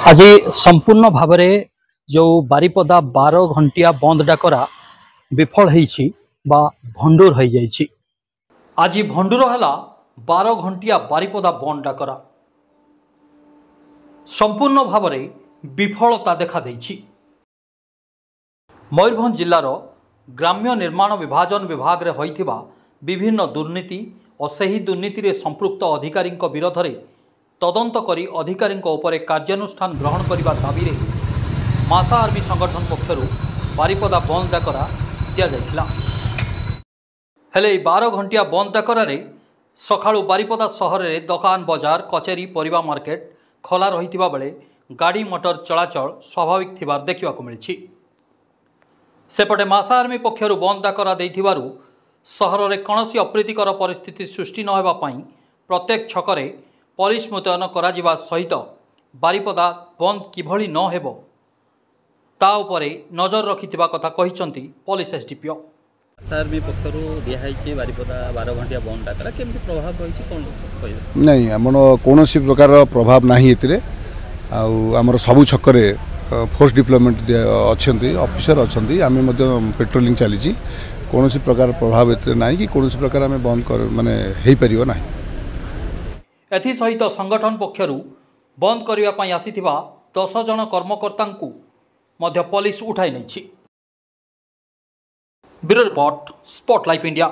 आज संपूर्ण भाव में जो बारिपदा 12 घंटिया बंद डाकरा विफल बा भंडूर हो जाइए। आज भंडूर है 12 घंटिया बारिपदा बंद डाकरा संपूर्ण भाव में विफलता देखा देइछि। मयूरभंज जिलार ग्राम्य निर्माण विभाजन विभाग रे होइथिबा विभिन्न दुर्नीति और सही दुर्नीति रे संपृक्त अधिकारी विरोध में तदंत करी अधिकारी उपरे कार्यानुष्ठान ग्रहण करने दाबी रे मासा आर्मी संगठन पक्षर बारिपदा बंद डाकरा दिया। हेले 12 घंटिया बंद डाकरारे सकाळु बारिपदा सहर में दुकान बजार कचेरी परिबा मार्केट खोला रही बेले गाड़ी मोटर चलाचल स्वाभाविक थिबार देखा मिली। सेपटे मासा आर्मी पक्षर बंद डाकरा देइथिबारु सहर में कौन अप्रीतिकर परिस्थिति सृष्टि न होगा पाई प्रत्येक छकरे पुलिस मुतयन करा सहित बारिपदा बंद किभली न हेबो ता उपरे नजर रखिथिबा कथा कहिसंती पुलिस एसडीपीओ। आर्मी पक्षर दिखाई बारिपदा 12 घंटिया बंद डाकरा केमती प्रभाव रही कौन नहीं आम कौन प्रकार प्रभाव नहीं एतिरे आमर सबू छकरे फोर्स डिप्लॉयमेंट अच्छा ऑफिसर अच्छा आम पेट्रोलिंग चली कौन प्रकार प्रभाव एत ना कि कौन प्रकार आम बंद कर माने हो पार ना। एसहित संगठन पक्षर बंद करने आसीथिबा 10 जन कर्मकर्ता पुलिस उठाई नहीं। Bureau report spotlight India.